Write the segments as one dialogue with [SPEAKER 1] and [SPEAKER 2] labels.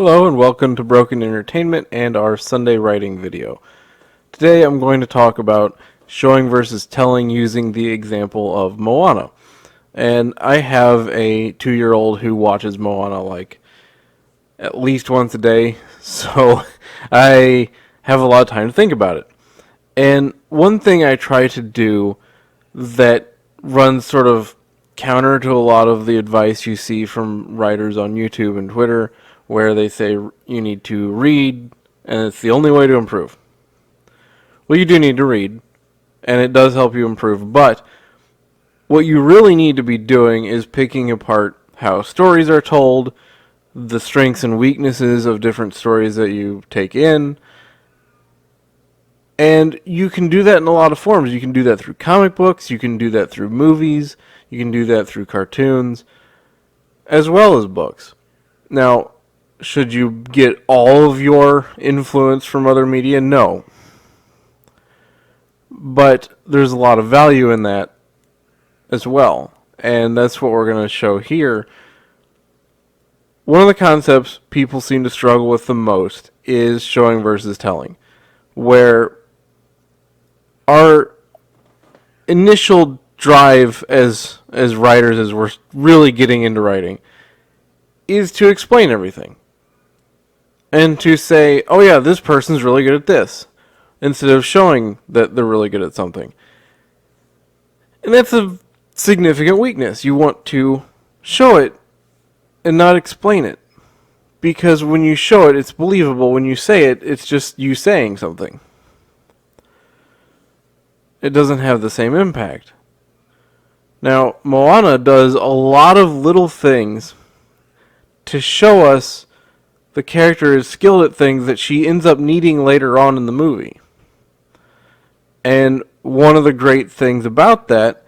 [SPEAKER 1] Hello and welcome to Broken Entertainment and our Sunday writing video. Today I'm going to talk about showing versus telling using the example of Moana. And I have a 2-year-old who watches Moana like at least once a day, so I have a lot of time to think about it. And one thing I try to do that runs sort of counter to a lot of the advice you see from writers on YouTube and Twitter, where they say you need to read and it's the only way to improve. Well, you do need to read, and it does help you improve, but what you really need to be doing is picking apart how stories are told, the strengths and weaknesses of different stories that you take in. And you can do that in a lot of forms. You can do that through comic books, you can do that through movies, you can do that through cartoons, as well as books. Now, should you get all of your influence from other media? No. But there's a lot of value in that as well. And that's what we're going to show here. One of the concepts people seem to struggle with the most is showing versus telling, where our initial drive as writers, as we're really getting into writing, is to explain everything. And to say, oh yeah, this person's really good at this, instead of showing that they're really good at something. And that's a significant weakness. You want to show it and not explain it. Because when you show it, it's believable. When you say it, it's just you saying something. It doesn't have the same impact. Now, Moana does a lot of little things to show us the character is skilled at things that she ends up needing later on in the movie. And one of the great things about that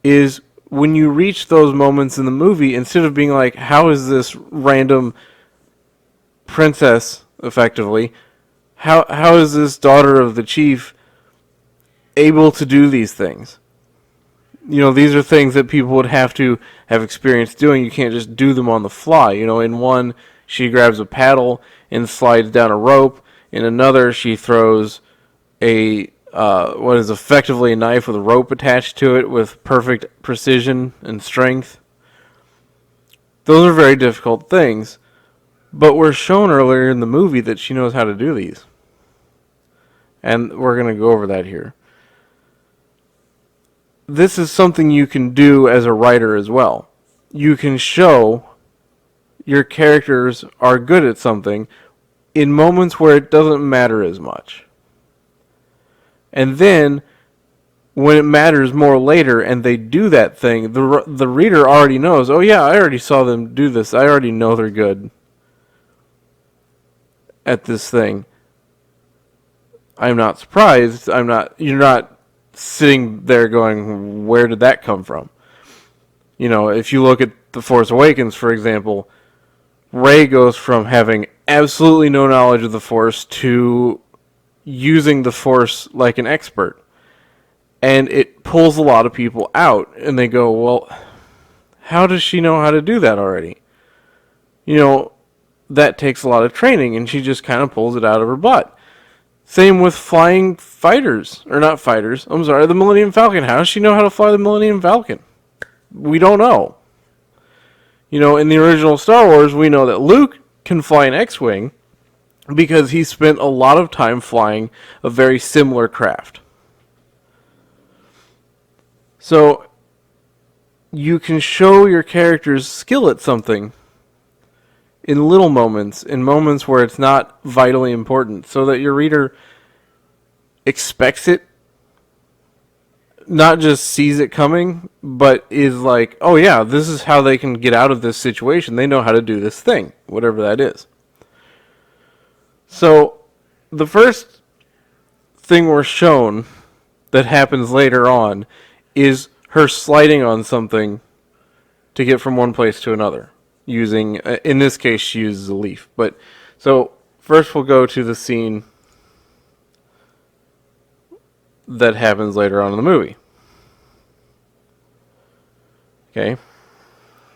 [SPEAKER 1] is when you reach those moments in the movie, instead of being like, how is this random princess, effectively, how is this daughter of the chief able to do these things? You know, these are things that people would have to have experience doing. You can't just do them on the fly. You know, in one, she grabs a paddle and slides down a rope. In another, she throws a what is effectively a knife with a rope attached to it with perfect precision and strength. Those are very difficult things, but we're shown earlier in the movie that she knows how to do these. And we're going to go over that here. This is something you can do as a writer as well. You can show your characters are good at something in moments where it doesn't matter as much. And then, when it matters more later and they do that thing, the reader already knows, oh yeah, I already saw them do this. I already know they're good at this thing. I'm not surprised. You're not sitting there going, where did that come from? You know, if you look at The Force Awakens, for example, Rey goes from having absolutely no knowledge of the Force to using the Force like an expert. And it pulls a lot of people out. And they go, well, how does she know how to do that already? You know, that takes a lot of training, and she just kind of pulls it out of her butt. Same with flying fighters. Or not fighters. I'm sorry, the Millennium Falcon. How does she know how to fly the Millennium Falcon? We don't know. You know, in the original Star Wars, we know that Luke can fly an X-Wing because he spent a lot of time flying a very similar craft. So, you can show your character's skill at something in little moments, in moments where it's not vitally important, so that your reader expects it, not just sees it coming, but is like, oh yeah, this is how they can get out of this situation. They know how to do this thing, whatever that is. So, the first thing we're shown that happens later on is her sliding on something to get from one place to another. Using, in this case, she uses a leaf. But, so, first we'll go to the scene that happens later on in the movie. Okay.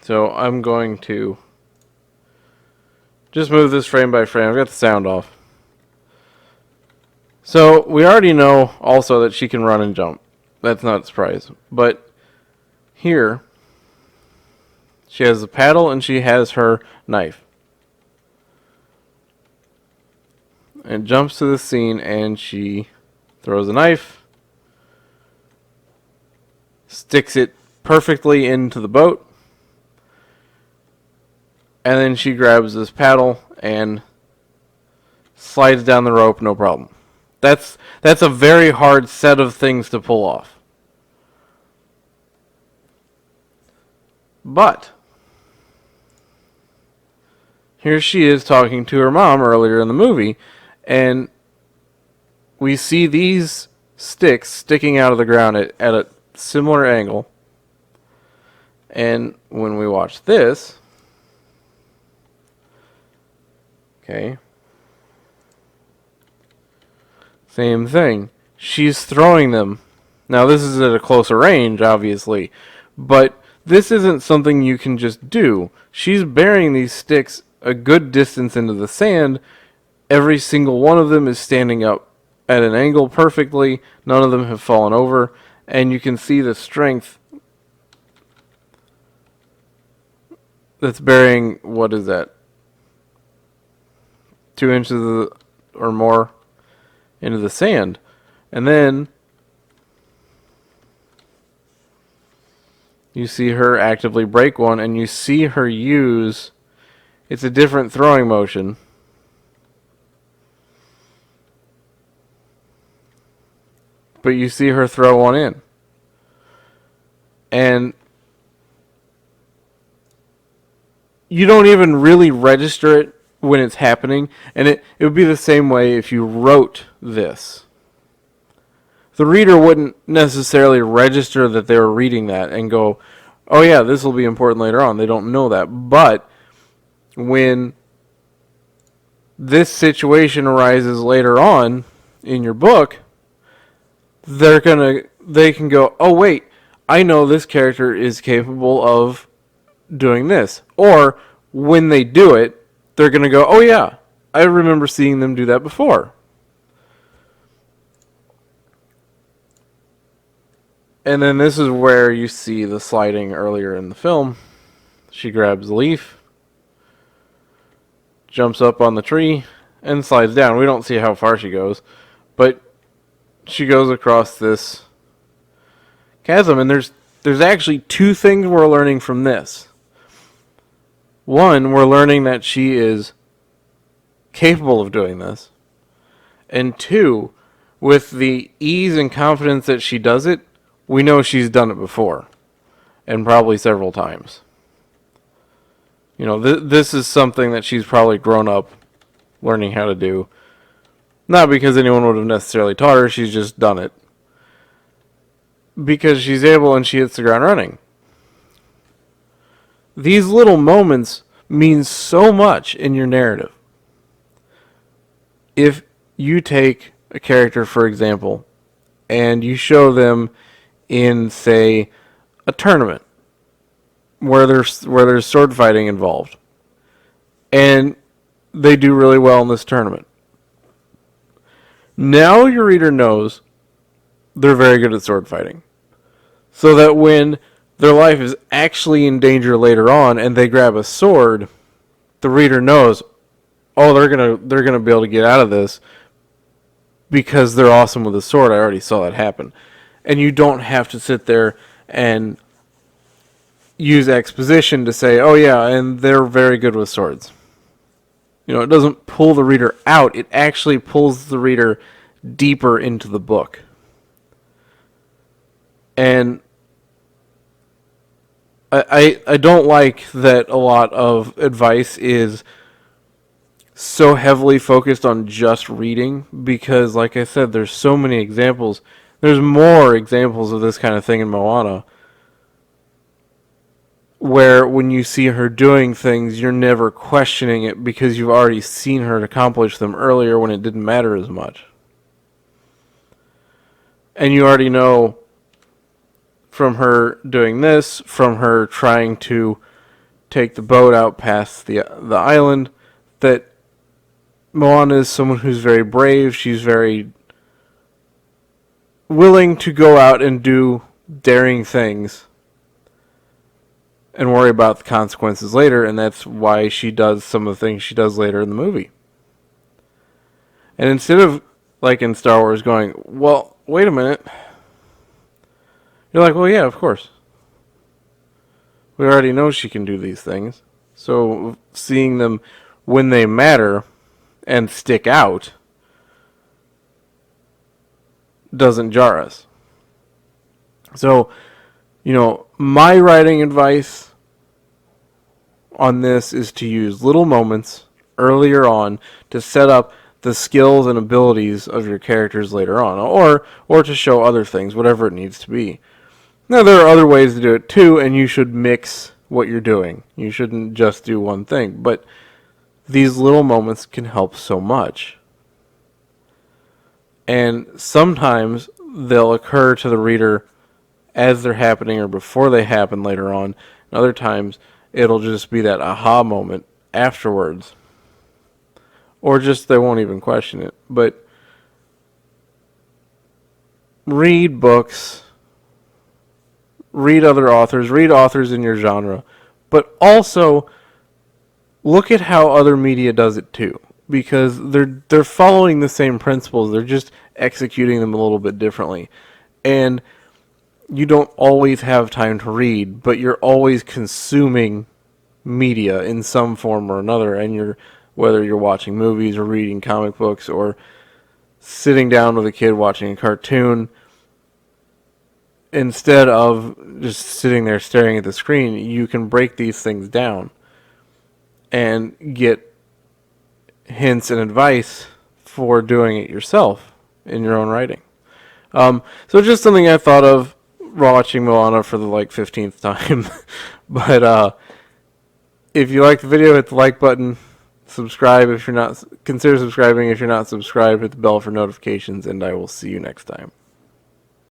[SPEAKER 1] So, I'm going to Just move this frame by frame. I've got the sound off. So we already know also that she can run and jump. That's not a surprise. But here, she has the paddle and she has her knife. And jumps to the scene and she throws a knife, sticks it perfectly into the boat, and then she grabs this paddle and slides down the rope, no problem. That's a very hard set of things to pull off. But here she is talking to her mom earlier in the movie, and we see these sticks sticking out of the ground at a similar angle. And when we watch this, okay, same thing. She's throwing them. Now this is at a closer range, obviously, but this isn't something you can just do. She's burying these sticks a good distance into the sand. Every single one of them is standing up at an angle perfectly. None of them have fallen over, and you can see the strength that's burying, what is that, 2 inches or more into the sand. And then you see her actively break one, and you see her use, it's a different throwing motion, but you see her throw one in. And you don't even really register it when it's happening. And it would be the same way if you wrote this. The reader wouldn't necessarily register that they were reading that and go, oh yeah, this will be important later on. They don't know that. But when this situation arises later on in your book, they can go, oh wait, I know this character is capable of doing this. Or when they do it, they're going to go, oh yeah, I remember seeing them do that before. And then this is where you see the sliding earlier in the film. She grabs the leaf, jumps up on the tree, and slides down. We don't see how far she goes, but she goes across this chasm. And there's actually two things we're learning from this. One, we're learning that she is capable of doing this. And two, with the ease and confidence that she does it, we know she's done it before. And probably several times. You know, this is something that she's probably grown up learning how to do. Not because anyone would have necessarily taught her, she's just done it. Because she's able and she hits the ground running. These little moments mean so much in your narrative. If you take a character, for example, and you show them in, say, a tournament where there's sword fighting involved, and they do really well in this tournament, now your reader knows they're very good at sword fighting. So that when their life is actually in danger later on and they grab a sword, the reader knows, oh, they're gonna be able to get out of this because they're awesome with a sword. I already saw that happen. And you don't have to sit there and use exposition to say, oh yeah, and they're very good with swords. You know, it doesn't pull the reader out. It actually pulls the reader deeper into the book. And I don't like that a lot of advice is so heavily focused on just reading, because like I said, there's so many examples. There's more examples of this kind of thing in Moana, where when you see her doing things, you're never questioning it because you've already seen her accomplish them earlier when it didn't matter as much. And you already know from her doing this, from her trying to take the boat out past the island, that Moana is someone who's very brave. She's very willing to go out and do daring things and worry about the consequences later, and that's why she does some of the things she does later in the movie. And instead of, like in Star Wars, going, well, wait a minute, you're like, well, yeah, of course. We already know she can do these things. So seeing them when they matter and stick out doesn't jar us. So, my writing advice on this is to use little moments earlier on to set up the skills and abilities of your characters later on, or to show other things, whatever it needs to be. Now, there are other ways to do it too, and you should mix what you're doing. You shouldn't just do one thing, but these little moments can help so much. And sometimes they'll occur to the reader as they're happening or before they happen later on. And other times it'll just be that aha moment afterwards. Or just they won't even question it. But read books, read other authors, read authors in your genre, but also look at how other media does it too. Because they're following the same principles, they're just executing them a little bit differently. And you don't always have time to read, but you're always consuming media in some form or another, and whether you're watching movies or reading comic books or sitting down with a kid watching a cartoon, instead of just sitting there staring at the screen, you can break these things down and get hints and advice for doing it yourself in your own writing. So just something I thought of watching Moana for the 15th time. But if you like the video, hit the like button. Subscribe if you're not. Consider subscribing if you're not subscribed. Hit the bell for notifications, and I will see you next time.